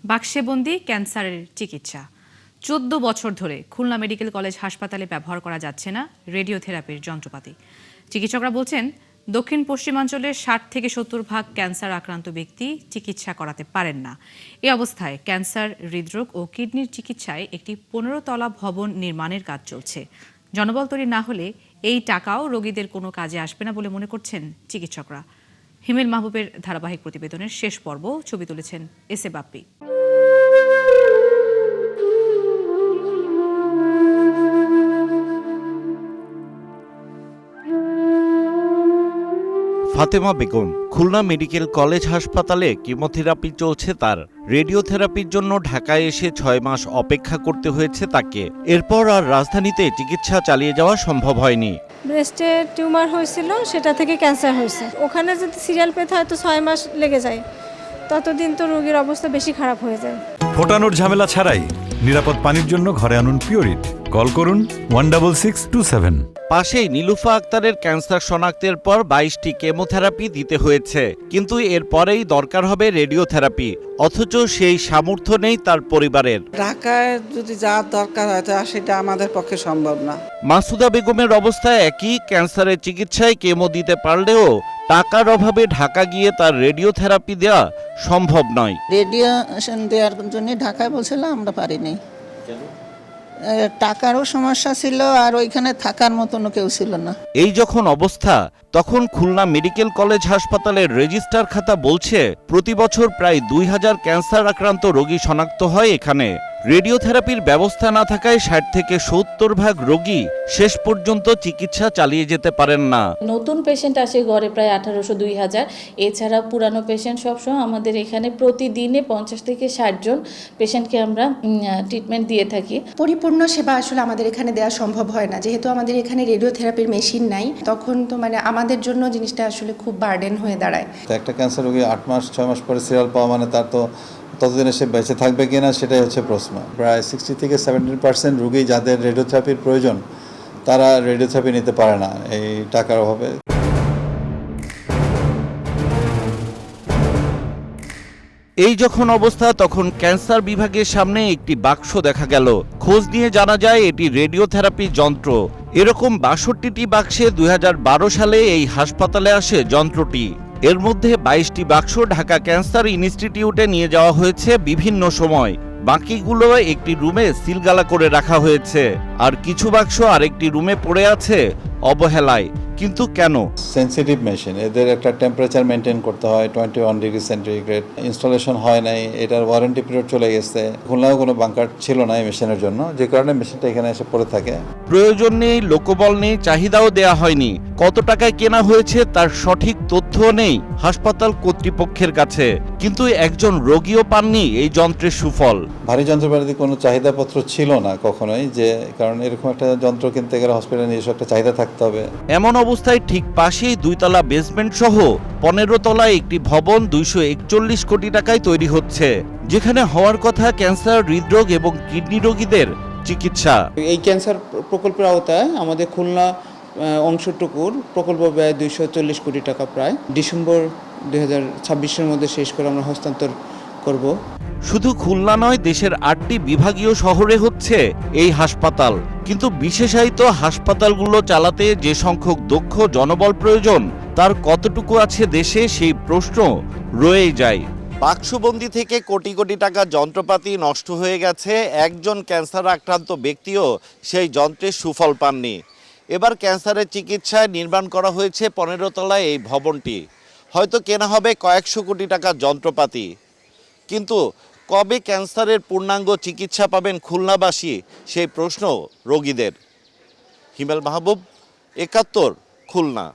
বাক্সেবন্দি ক্যান্সারের চিকিৎসা ১৪ বছর ধরে খুলনা মেডিকেল কলেজ হাসপাতালে ব্যবহার করা যাচ্ছে না রেডিওথেরাপির যন্ত্রপাতি। চিকিৎসকরা বলছেন, দক্ষিণ পশ্চিমাঞ্চলের ৬০ থেকে ৭০% ক্যান্সার আক্রান্ত ব্যক্তি চিকিৎসা করাতে পারেন না। এই অবস্থায় ক্যান্সার, হৃদরোগ ও কিডনির চিকিৎসায় একটি ১৫ তলা ভবন নির্মাণের কাজ চলছে। জনবল তৈরি না হলে এই টাকাও রোগীদের কোনো কাজে আসবে না বলে মনে করছেন চিকিৎসকরা। হিমেল মাহবুবের ধারাবাহিক প্রতিবেদনের শেষ পর্ব ছবি তুলেছেন S A Bappi. Fatema Begum Khulna medical college হাসপাতালে কিমোথেরাপি চলছে তার। রেডিওথেরাপির জন্য ঢাকায় এসে ৬ মাস অপেক্ষা করতে হয়েছে তাকে। এরপর আর রাজধানীতে চিকিৎসা চালিয়ে যাওয়া সম্ভব হয়নি। ব্রেস্টে টিউমার হয়েছিল, সেটা থেকে ক্যান্সার হয়েছে। ওখানে যদি সিরিয়াল পেতে হয় তো ৬ মাস লেগে যায়, ততদিন তো রোগীর অবস্থা বেশি খারাপ হয়ে যায়। ফোটানোর ঝামেলা ছাড়াই নিরাপদ পানির জন্য ঘরে আনুন পিওরিট। কল করুন 16627। পাশেই নীলুফা আক্তারের ক্যান্সার শনাক্তের পর ২২টি কেমোথেরাপি দিতে হয়েছে, কিন্তু এরপরেই দরকার হবে রেডিওথেরাপি। অথচ সেই সামর্থ্য নেই তার পরিবারের। ঢাকায় যদি যাওয়ার দরকার হয় সেটা আমাদের পক্ষে সম্ভব না। মাসুদা বেগমের অবস্থা একই। ক্যান্সারের চিকিৎসায় কেমো দিতে পারলেও টাকার অভাবে ঢাকা গিয়ে তার রেডিওথেরাপি দেওয়া সম্ভব নয়। রেডিয়েশন দেওয়ার জন্য ঢাকায় বলছিলাম, আমরা পারিনি। টাকারও সমস্যা ছিল, আর ওইখানে থাকার মতনও কেউ ছিল না। এই যখন অবস্থা, তখন খুলনা মেডিকেল কলেজ হাসপাতালের রেজিস্ট্রার খাতা বলছে, প্রতি বছর প্রায় ২০০০ ক্যান্সার আক্রান্ত রোগী শনাক্ত হয় এখানে। রেডিওথেরাপির ব্যবস্থা না থাকায় ৬০ থেকে ৭০% রোগী শেষ পর্যন্ত চিকিৎসা চালিয়ে যেতে পারেন না। নতুন পেশেন্ট আসে গড়ে প্রায় ১৮০০-২০০০। এছাড়া পুরানো পেশেন্ট সবসহ আমাদের এখানে প্রতিদিনে ৫০ থেকে ৬০ জন পেশেন্টকে আমরা ট্রিটমেন্ট দিয়ে থাকি। পরিপূর্ণ সেবা আসলে আমাদের এখানে দেওয়া সম্ভব হয় না, যেহেতু আমাদের এখানে রেডিওথেরাপির মেশিন নাই। তখন তো আমাদের জন্য জিনিসটা আসলে খুব বার্ডেন হয়ে দাঁড়ায়। একটা ক্যান্সার রোগী ৮ মাস ৬ মাস পরে সিরিয়াল পাওয়া মানে তার তো ততদিনে সে বেঁচে থাকবে কিনা সেটাই হচ্ছে প্রশ্ন। প্রায় 60 থেকে 70% রোগী যাদের রেডিওথেরাপির প্রয়োজন, তারা রেডিওথেরাপি নিতে পারে না এই টাকার অভাবে। এই যখন অবস্থা, তখন ক্যান্সার বিভাগের সামনে একটি বাক্স দেখা গেল। খোঁজ নিয়ে জানা যায় এটি রেডিওথেরাপি যন্ত্র। এরকম ৬২টি বাক্সে ২০১২ সালে এই হাসপাতালে আসে যন্ত্রটি। এর মধ্যে ২২টি বাক্স ঢাকা ক্যান্সার ইনস্টিটিউটে নিয়ে যাওয়া হয়েছে বিভিন্ন সময়। বাকিগুলো একটি রুমে সিলগালা করে রাখা হয়েছে, আর কিছু বাক্স আরেকটি রুমে পড়ে আছে অবহেলায়। কিন্তু কেন? সেন্সিটিভ মেশিন, এদের একটা টেম্পারেচার মেনটেন করতে হয় 21 ডিগ্রি সেন্টিগ্রেড। ইনস্টলেশন হয় নাই, এটার ওয়ারেন্টি পিরিয়ড চলে গেছে। খুলনাও কোনো বাংকার ছিল না এই মেশিনের জন্য, যে কারণে মেশিনটা এখানে এসে পড়ে থাকে। প্রয়োজন নেই, লোকবল নেই, চাহিদাও দেয়া হয়নি। কত টাকায় কেনা হয়েছে তার সঠিক তথ্য নেই হাসপাতাল কর্তৃপক্ষের কাছে। কিন্তু একজন রোগীও পাননি এই যন্ত্রের সুফল। ভারী যন্ত্রপাতি কোনো চাহিদাপত্র ছিল না কখনোই, যে কারণ এরকম একটা যন্ত্র কিনতে গেলে হসপিটালে নিজস্ব একটা চাহিদা থাকতে হবে। এমন অবস্থায় ঠিক পাশেই ২ তলা বেসমেন্ট সহ ১৫ তলায় একটি ভবন ২৪১ কোটি টাকায় তৈরি হচ্ছে, যেখানে হওয়ার কথা ক্যান্সার, হৃদরোগ এবং কিডনি রোগীদের চিকিৎসা। এই ক্যান্সার প্রকল্পের আওতায় আমাদের খুলনা অংশটুকুর প্রকল্প ব্যয় ২৪০ কোটি টাকা, প্রায় ডিসেম্বর ২০২৬-এর মধ্যে শেষ করে আমরা হস্তান্তর করব। শুধু খুলনা নয়, দেশের ৮টি বিভাগীয় শহরে হচ্ছে এই হাসপাতাল। কিন্তু বিশেষায়িত হাসপাতালগুলো চালাতে যে সংখ্যক দক্ষ জনবল প্রয়োজন, তার কতটুকু আছে দেশে, সেই প্রশ্ন রয়েই যায়। বাক্সবন্দি থেকে কোটি কোটি টাকা যন্ত্রপাতি নষ্ট হয়ে গেছে। একজন ক্যান্সার আক্রান্ত ব্যক্তিও সেই যন্ত্রের সুফল পাননি। এবার ক্যান্সারের চিকিৎসায় নির্মাণ করা হয়েছে ১৫ তলায় এই ভবনটি। হয়তো কেনা হবে কয়েকশো কোটি টাকার যন্ত্রপাতি, কিন্তু কবে ক্যান্সারের পূর্ণাঙ্গ চিকিৎসা পাবেন খুলনাবাসী, সেই প্রশ্ন রোগীদের। হিমেল মাহবুব, ৭১, খুলনা।